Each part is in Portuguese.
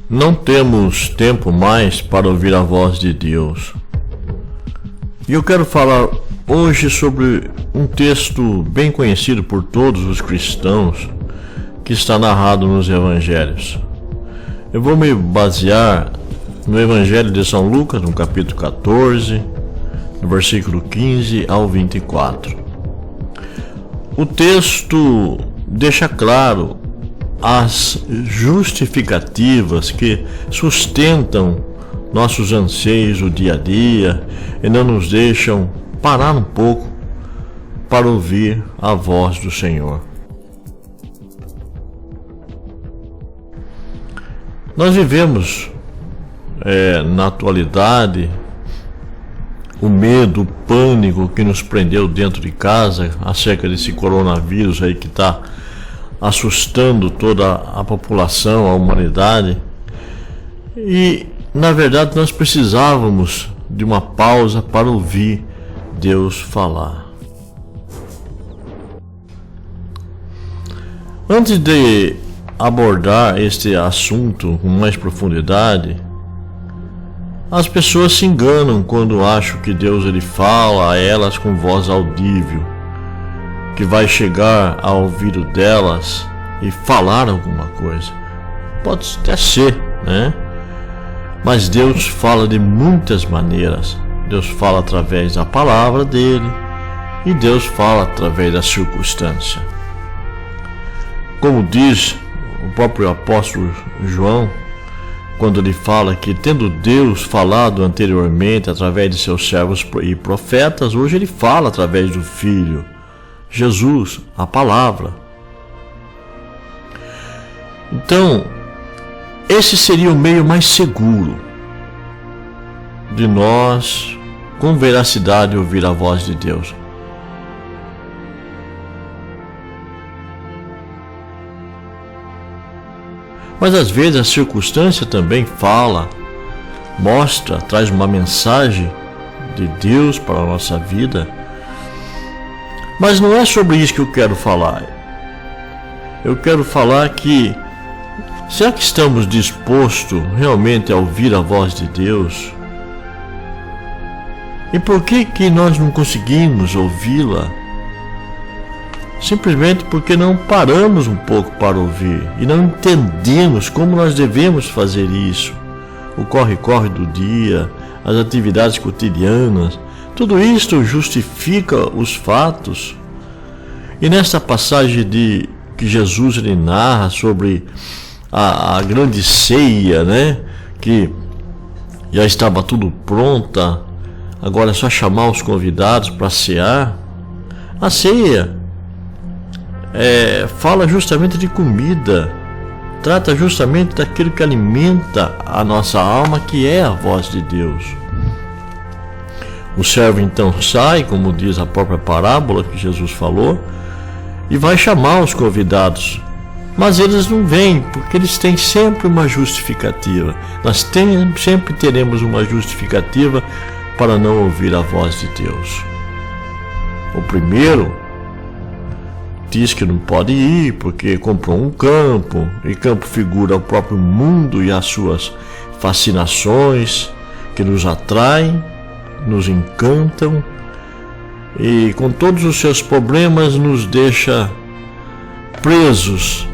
Não temos tempo mais para ouvir a voz de Deus. E eu quero falar hoje sobre um texto bem conhecido por todos os cristãos, que está narrado nos evangelhos. Eu vou me basear no Evangelho de São Lucas, no capítulo 14, no versículo 15 ao 24. O texto deixa claro as justificativas que sustentam nossos anseios do dia a dia e não nos deixam parar um pouco para ouvir a voz do Senhor. Nós vivemos na atualidade o medo, o pânico que nos prendeu dentro de casa acerca desse coronavírus aí que está assustando toda a população, a humanidade. E na verdade nós precisávamos de uma pausa para ouvir Deus falar. Antes de abordar este assunto com mais profundidade, as pessoas se enganam quando acham que Deus ele fala a elas com voz audível, que vai chegar ao ouvido delas e falar alguma coisa. Pode até ser, né? Mas Deus fala de muitas maneiras. Deus fala através da palavra dele e Deus fala através da circunstância. Como diz o próprio apóstolo João, quando ele fala que, tendo Deus falado anteriormente através de seus servos e profetas, hoje ele fala através do Filho, Jesus, a palavra. Então, esse seria o meio mais seguro de nós, com veracidade, ouvir a voz de Deus. Mas às vezes a circunstância também fala, mostra, traz uma mensagem de Deus para a nossa vida. Mas não é sobre isso que eu quero falar. Eu quero falar que, será que estamos dispostos realmente a ouvir a voz de Deus? E por que nós não conseguimos ouvi-la? Simplesmente porque não paramos um pouco para ouvir e não entendemos como nós devemos fazer isso. O corre-corre do dia, as atividades cotidianas, tudo isto justifica os fatos. E nesta passagem que Jesus ele narra sobre a grande ceia, né? Que já estava tudo pronta, agora é só chamar os convidados para cear. A ceia fala justamente de comida, trata justamente daquilo que alimenta a nossa alma, que é a voz de Deus. O servo então sai, como diz a própria parábola que Jesus falou, e vai chamar os convidados, mas eles não vêm, porque eles têm sempre uma justificativa. Nós sempre teremos uma justificativa para não ouvir a voz de Deus. O primeiro diz que não pode ir porque comprou um campo, e campo figura o próprio mundo e as suas fascinações que nos atraem, nos encantam e com todos os seus problemas nos deixa presos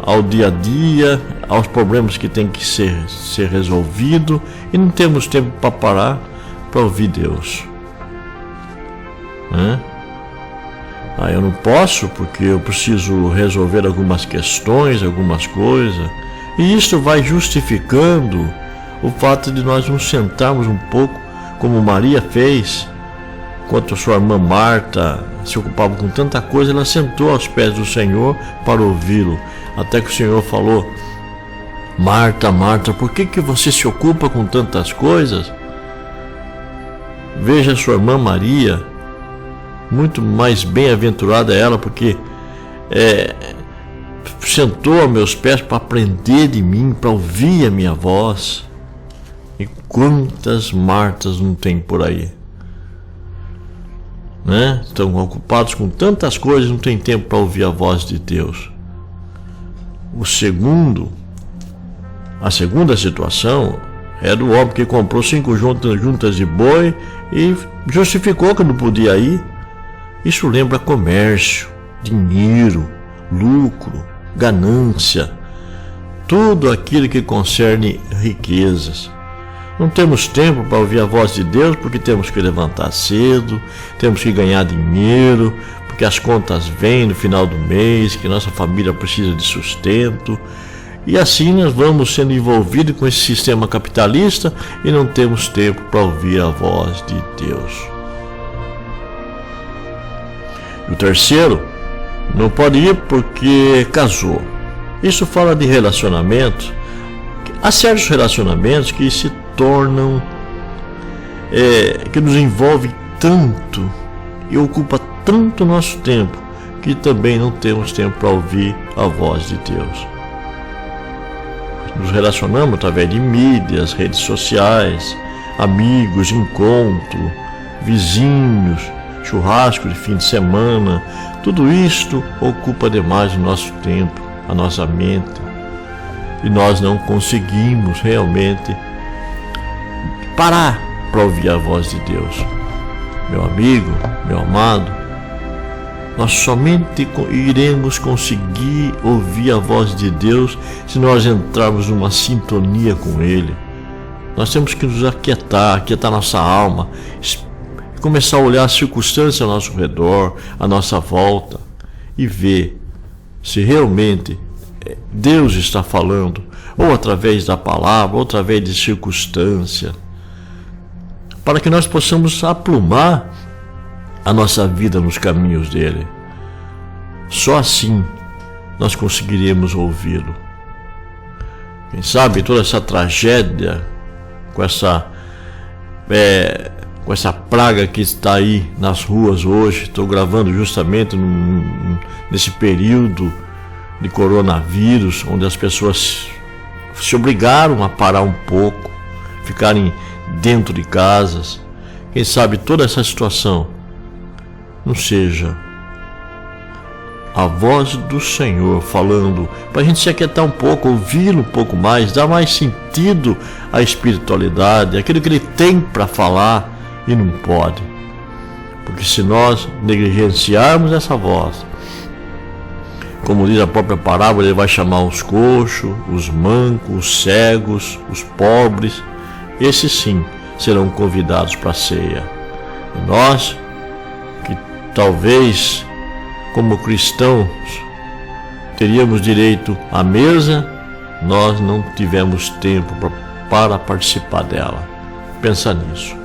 ao dia a dia, aos problemas que tem que ser resolvido, e não temos tempo para parar para ouvir Deus. Eu não posso porque eu preciso resolver algumas questões, algumas coisas, e isso vai justificando o fato de nós nos sentarmos um pouco, como Maria fez, enquanto a sua irmã Marta se ocupava com tanta coisa, ela sentou aos pés do Senhor para ouvi-lo, até que o Senhor falou: Marta, Marta, por que você se ocupa com tantas coisas? Veja a sua irmã Maria, muito mais bem-aventurada ela, porque sentou aos meus pés para aprender de mim, para ouvir a minha voz. E quantas Martas não tem por aí, né? Estão ocupados com tantas coisas, não tem tempo para ouvir a voz de Deus. O segundo A segunda situação é do homem que comprou 5 juntas de boi e justificou que não podia ir. Isso lembra comércio, dinheiro, lucro, ganância, tudo aquilo que concerne riquezas. Não temos tempo para ouvir a voz de Deus porque temos que levantar cedo, temos que ganhar dinheiro, porque as contas vêm no final do mês, que nossa família precisa de sustento. E assim nós vamos sendo envolvidos com esse sistema capitalista e não temos tempo para ouvir a voz de Deus. E o terceiro, não pode ir porque casou. Isso fala de relacionamentos. Há certos relacionamentos que se tornam, que nos envolvem tanto e ocupa tanto nosso tempo, que também não temos tempo para ouvir a voz de Deus. Nos relacionamos através de mídias, redes sociais, amigos, encontro, vizinhos, churrasco de fim de semana. Tudo isto ocupa demais o nosso tempo, a nossa mente, e nós não conseguimos realmente parar para ouvir a voz de Deus. Meu amigo, meu amado, nós somente iremos conseguir ouvir a voz de Deus se nós entrarmos numa sintonia com Ele. Nós temos que nos aquietar nossa alma, começar a olhar as circunstâncias ao nosso redor, à nossa volta, e ver se realmente Deus está falando, ou através da palavra, ou através de circunstância, para que nós possamos aplumar a nossa vida nos caminhos dele. Só assim nós conseguiremos ouvi-lo. Quem sabe toda essa tragédia, com essa praga que está aí nas ruas hoje, estou gravando justamente nesse período de coronavírus, onde as pessoas se obrigaram a parar um pouco, ficarem dentro de casas. Quem sabe toda essa situação não seja a voz do Senhor falando, para a gente se aquietar um pouco, ouvi-lo um pouco mais, dar mais sentido à espiritualidade, aquilo que ele tem para falar e não pode. Porque se nós negligenciarmos essa voz, como diz a própria parábola, ele vai chamar os coxos, os mancos, os cegos, os pobres. Esses sim serão convidados para a ceia. E nós, que talvez como cristãos teríamos direito à mesa, nós não tivemos tempo para participar dela. Pensa nisso.